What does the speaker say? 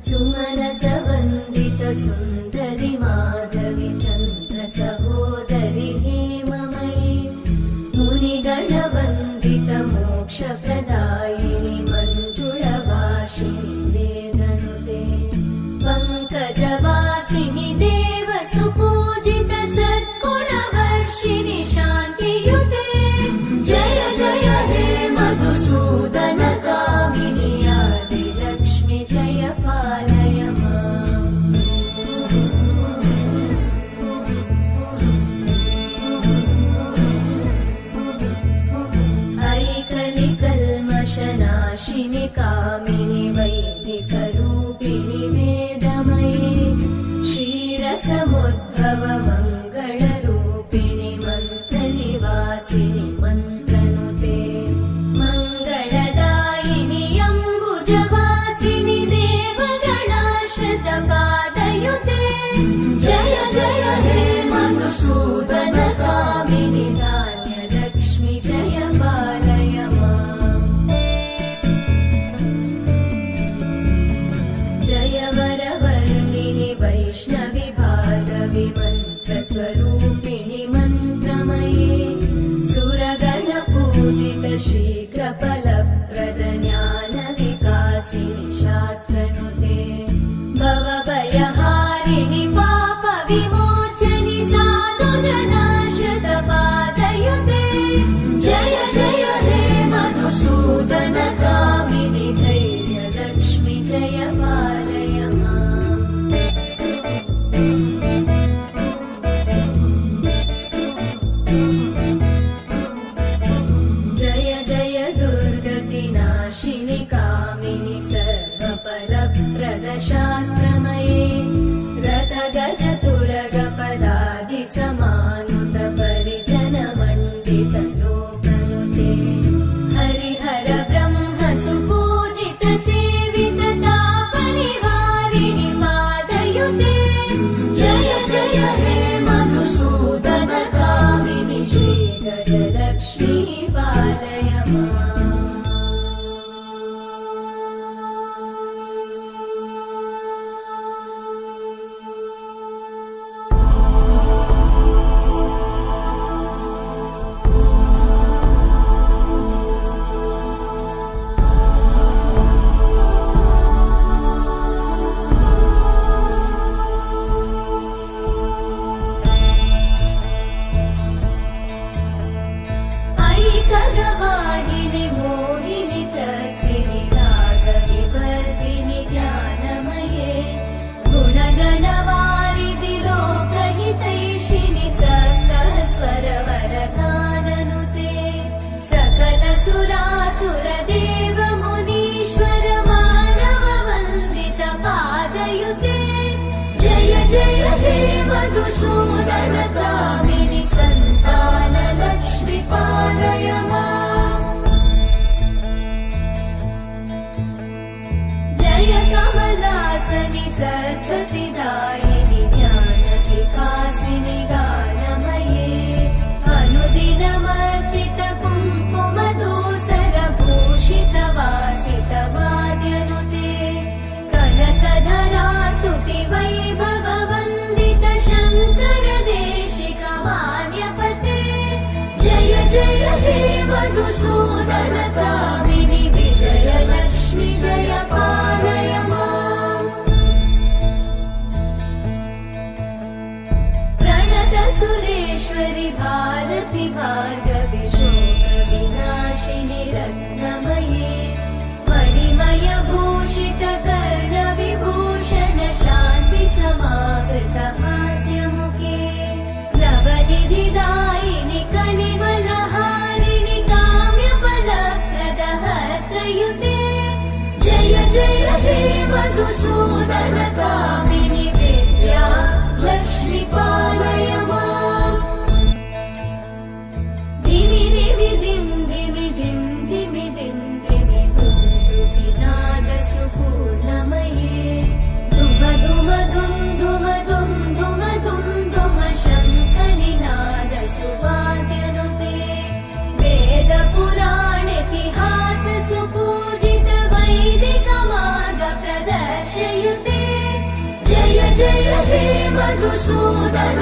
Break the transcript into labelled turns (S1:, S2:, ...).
S1: सुमनसवन्दित सुन्दरि माधवि चन्द्र सहोदरि हेममयि मुनिगणवन्दित मोक्षप्रदायिनि मञ्जुळभाषिणि वेदनुते पङ्कजवासिनि देव सुपूजित सद्गुणवर्षिणि शान्तियुते जय जय हे मधुसूदन कामिनि आदिलक्ष्मि जय पालय माम् ऐकलिकल्मषनाशिनि कामिनि वैदिकरूपिणि वेदमये क्षीरसमुद्भव मङ्गलरूपिणि मन्त्रनिवासिनि मन्त्रनुते मङ्गलदायिनि अम्बुजवासिनि देवगणाश्रितपादयुते जय जय हे मधुसूदन कामिनि धान्यलक्ष्मि जय पालय माम् जय वरवर्णिनि वैष्णवि भार्गवि मन्त्रस्वरूपिणि मन्त्रमये सुरगणपूजित शीघ्रफलप्रद ज्ञानविकासिनि शास्त्रनुते भवभयहारिणि पापविमोचनि साधुजनाश्रितपादयुते जय जय हे मधुसूदन कामिनि धैर्यलक्ष्मि जय पालय माम् जय जय दुर्गतिनाशिनि कामिनि सर्वफलप्रद शास्त्रमये रथगजतुरगपदादिसमानुत परिजनमण्डित लोकनुते हरिहर ब्रह्म सुपूजित सेवित तापनिवारिणि पादयुते जय जय हे मधुसूदन कामिनि श्रीगजलक्ष्मी पालय माम् ऐकगवाहिनि मोहिनि चक्रिणि रागविवर्धिनि ज्ञानमये गुणगणवारिधि लोकहितैषिणि सप्तस्वरवरगाननुते सकलसुरासुरदेव मुनीश्वर मानववन्दित पादयुते जय जय हे मधुसूदन कामिनि सन्तानलक्ष्मि पालय माम् जय कमलासनि सद्गतिदायिनि ज्ञानविकासिनि गानमये अनुदिनमर्चित कुङ्कुमधूसरभूषित वासित वाद्यनुते कनकधरा स्तुति वैभववन्दित शङ्कर देशिक मान्यपते जय जय हे मधुसूदन कामिनि विजयलक्ष्मि जय पालय माम् प्रणत सुरेश्वरि भारति भार्गवि शोकविनाशिनि रत्नमये मणिमय भूषित कर्णविभूषण शान्ति समावृत हास्यमुखे नवनिधिदायिनि कलिमलहारिणि काम्यफलप्रद हस्तयुते जय जय हे मधुसूदन कामिनि विद्या लक्ष्मि पालय माम् दिवि दिवि दिं दिवि दिं दिवि दिं दिवि दुन्दुभिनाद सुपूर्णमये धुम धुम धुम धुम धुम धुम धुम धुम शङ्खनिनाद सुवाद्यनुते वेद पुराण इतिहास सुपूजित वैदिक मार्ग प्रदर्शनते हर्षयुते जय जय हे मधुसूदन